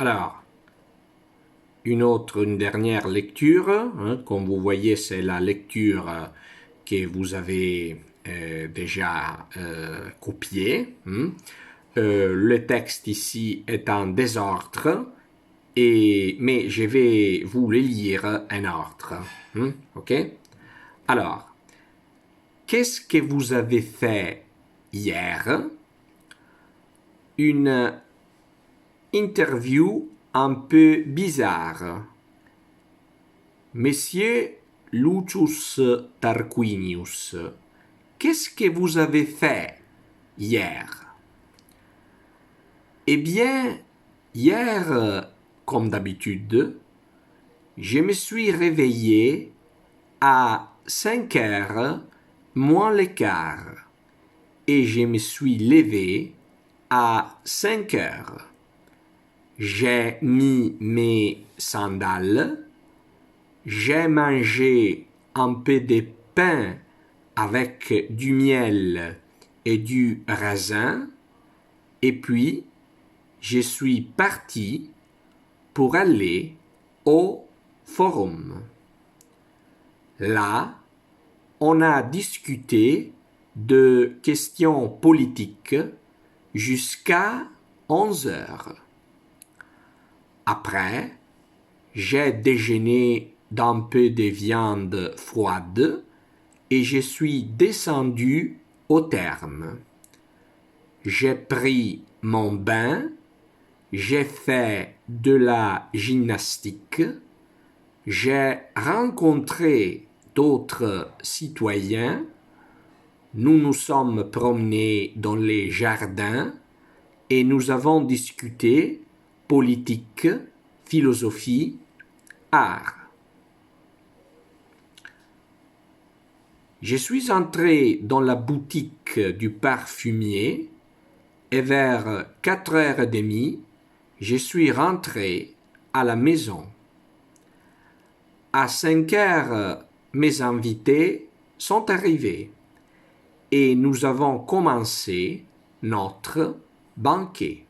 Alors, une dernière lecture. Comme vous voyez, c'est la lecture que vous avez déjà copiée. Le texte ici est en désordre, mais je vais vous le lire en ordre. OK? Alors, qu'est-ce que vous avez fait hier? Une interview un peu bizarre. Monsieur Lucius Tarquinius, qu'est-ce que vous avez fait hier? Eh bien, hier, comme d'habitude, je me suis réveillé à 5 heures moins le quart et je me suis levé à 5 heures. J'ai mis mes sandales, j'ai mangé un peu de pain avec du miel et du raisin, et puis je suis parti pour aller au forum. Là, on a discuté de questions politiques jusqu'à 11 heures. Après, j'ai déjeuné d'un peu de viande froide et je suis descendu au terme. J'ai pris mon bain, j'ai fait de la gymnastique, j'ai rencontré d'autres citoyens, nous nous sommes promenés dans les jardins et nous avons discuté politique, philosophie, art. Je suis entré dans la boutique du parfumier et vers 4h30, je suis rentré à la maison. À 5h, mes invités sont arrivés et nous avons commencé notre banquet.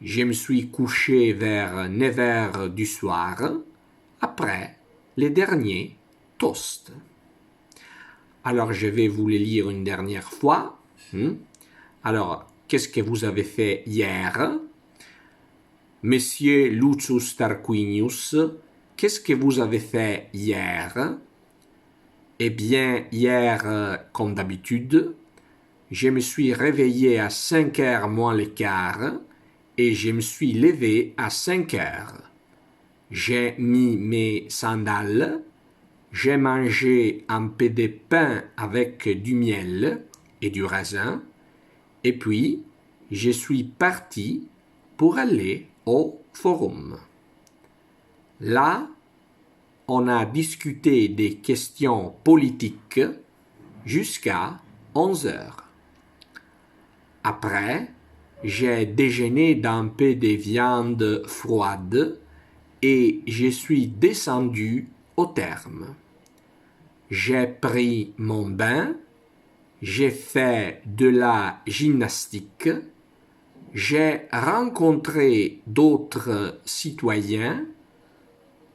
Je me suis couché vers 9h du soir, après les derniers toasts. Alors, je vais vous les lire une dernière fois. Alors, qu'est-ce que vous avez fait hier? Monsieur Lucius Tarquinius, qu'est-ce que vous avez fait hier? Eh bien, hier, comme d'habitude, je me suis réveillé à 5 heures moins le quart et je me suis levé à 5 heures. J'ai mis mes sandales, j'ai mangé un peu de pain avec du miel et du raisin, et puis je suis parti pour aller au forum. Là, on a discuté des questions politiques jusqu'à 11 heures. Après, j'ai déjeuné d'un peu de viande froide et je suis descendu au terme. J'ai pris mon bain, j'ai fait de la gymnastique, j'ai rencontré d'autres citoyens,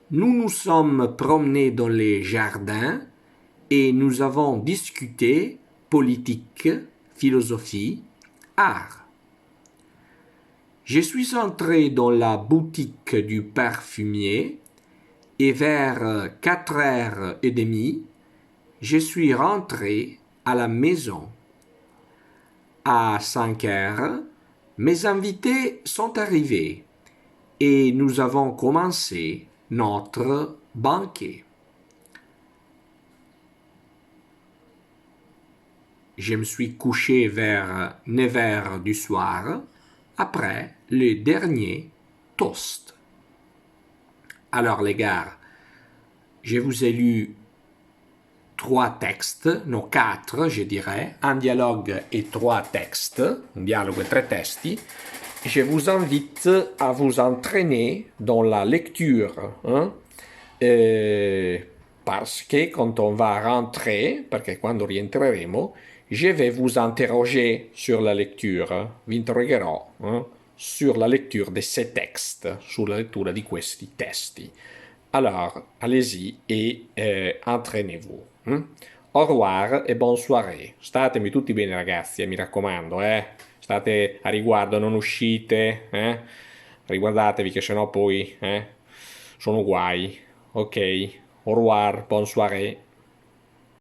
nous nous sommes promenés dans les jardins et nous avons discuté politique, philosophie, art. Je suis entré dans la boutique du parfumier et vers 4h30, je suis rentré à la maison. À 5 heures, mes invités sont arrivés et nous avons commencé notre banquet. Je me suis couché vers 9 heures du soir après le dernier toast. Alors les gars, je vous ai lu 3 textes, non 4 je dirais, un dialogue et 3 textes, un dialogue et 3 testi. Je vous invite à vous entraîner dans la lecture, parce que quand on va rentrer, perché quando rientreremo, je vais vous interroger sur la lecture, vi interrogherò sur la lecture de ces textes, sulla lettura di questi testi. Alors, allez-y et entraînez-vous. Au revoir e bonne soirée. Statemi tutti bene ragazzi, mi raccomando, State a riguardo, non uscite, Riguardatevi che sennò poi, sono guai. Ok, au revoir, bonne soirée.